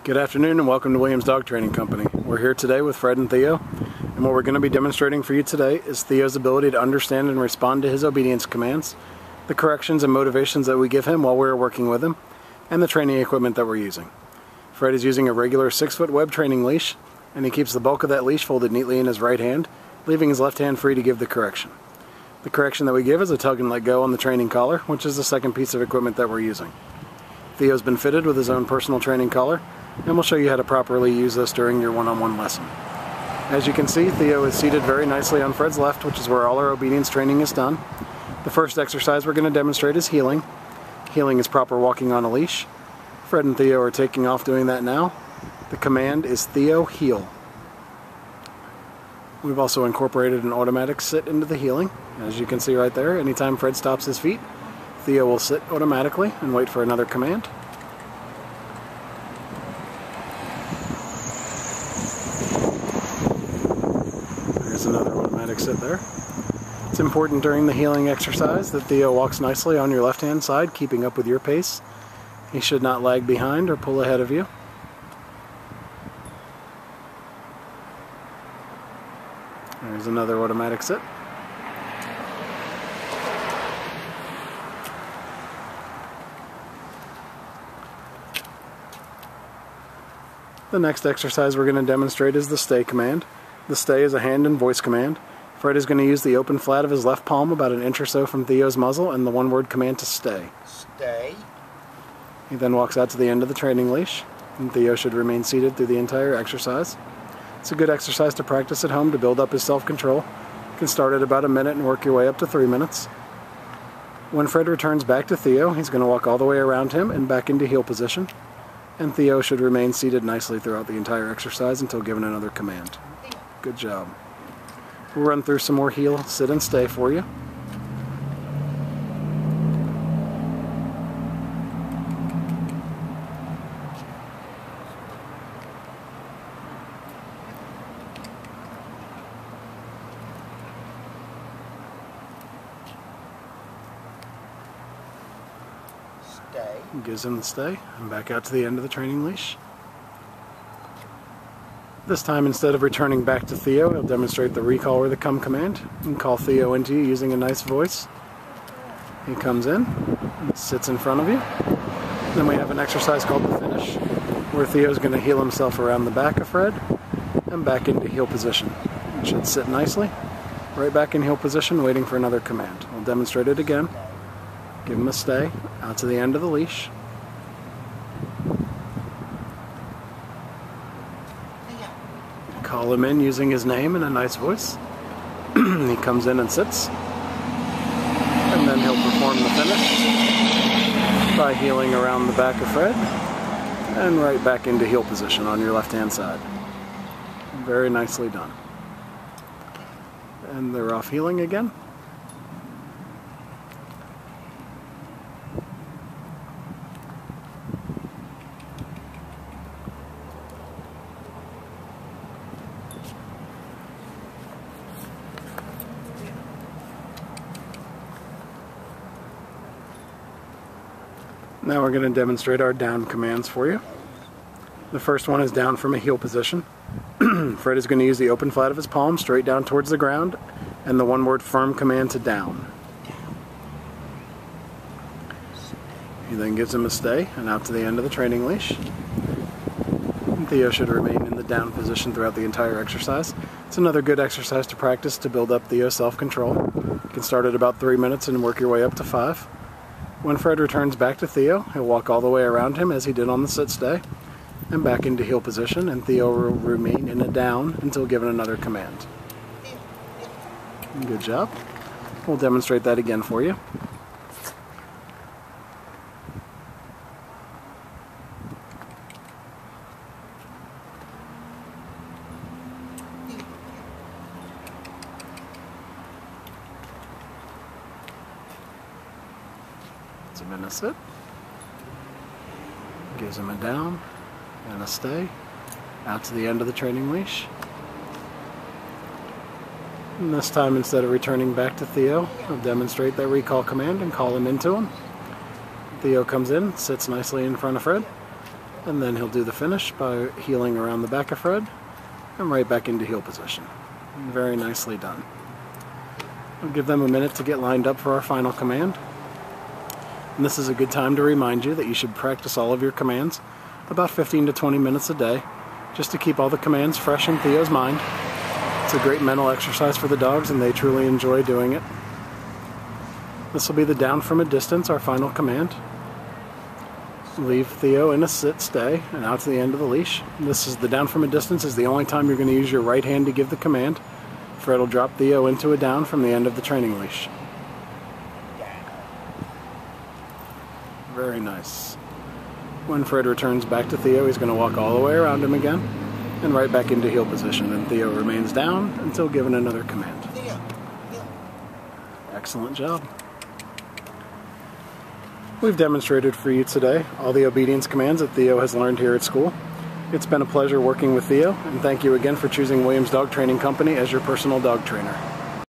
Good afternoon and welcome to Williams Dog Training Company. We're here today with Fred and Theo, and what we're going to be demonstrating for you today is Theo's ability to understand and respond to his obedience commands, the corrections and motivations that we give him while we're working with him, and the training equipment that we're using. Fred is using a regular 6-foot web training leash, and he keeps the bulk of that leash folded neatly in his right hand, leaving his left hand free to give the correction. The correction that we give is a tug and let go on the training collar, which is the second piece of equipment that we're using. Theo's been fitted with his own personal training collar, and we'll show you how to properly use this during your one-on-one lesson. As you can see, Theo is seated very nicely on Fred's left, which is where all our obedience training is done. The first exercise we're going to demonstrate is heeling. Heeling is proper walking on a leash. Fred and Theo are taking off doing that now. The command is Theo heel. We've also incorporated an automatic sit into the heeling. As you can see right there, anytime Fred stops his feet, Theo will sit automatically and wait for another command. There's another automatic sit there. It's important during the heeling exercise that Theo walks nicely on your left-hand side, keeping up with your pace. He should not lag behind or pull ahead of you. There's another automatic sit. The next exercise we're going to demonstrate is the stay command. The stay is a hand and voice command. Fred is going to use the open flat of his left palm about an inch or so from Theo's muzzle and the one-word command to stay. Stay. He then walks out to the end of the training leash, and Theo should remain seated through the entire exercise. It's a good exercise to practice at home to build up his self-control. You can start at about a minute and work your way up to 3 minutes. When Fred returns back to Theo, he's going to walk all the way around him and back into heel position. And Theo should remain seated nicely throughout the entire exercise until given another command. Good job. We'll run through some more heel, sit, and stay for you. Stay. Gives him the stay, and back out to the end of the training leash. This time, instead of returning back to Theo, he'll demonstrate the recall or the come command and call Theo into you using a nice voice. He comes in and sits in front of you. Then we have an exercise called the finish, where Theo's going to heel himself around the back of Fred and back into heel position. It should sit nicely, right back in heel position, waiting for another command. We'll demonstrate it again. Give him a stay, out to the end of the leash. Call him in using his name in a nice voice. He comes in and sits. And then he'll perform the finish by heeling around the back of Fred and right back into heel position on your left-hand side. Very nicely done. And they're off heeling again. Now we're going to demonstrate our down commands for you. The first one is down from a heel position. Fred is going to use the open flat of his palm straight down towards the ground and the one-word firm command to down. He then gives him a stay and out to the end of the training leash. And Theo should remain in the down position throughout the entire exercise. It's another good exercise to practice to build up Theo's self-control. You can start at about 3 minutes and work your way up to 5. When Fred returns back to Theo, he'll walk all the way around him as he did on the sit stay and back into heel position, and Theo will remain in a down until given another command. Good job. We'll demonstrate that again for you. It's him in a sit. Gives him a down and a stay. Out to the end of the training leash. And this time, instead of returning back to Theo, I'll demonstrate that recall command and call him into him. Theo comes in, sits nicely in front of Fred, And then he'll do the finish by heeling around the back of Fred and right back into heel position. Very nicely done. We'll give them a minute to get lined up for our final command. And this is a good time to remind you that you should practice all of your commands about 15 to 20 minutes a day, just to keep all the commands fresh in Theo's mind. It's a great mental exercise for the dogs, and they truly enjoy doing it. This will be the down from a distance, our final command. Leave Theo in a sit stay and out to the end of the leash. This is the down from a distance is the only time you're going to use your right hand to give the command. Fred will drop Theo into a down from the end of the training leash. Very nice. When Fred returns back to Theo, he's going to walk all the way around him again and right back into heel position, and Theo remains down until given another command. Excellent job. We've demonstrated for you today all the obedience commands that Theo has learned here at school. It's been a pleasure working with Theo, and thank you again for choosing Williams Dog Training Company as your personal dog trainer.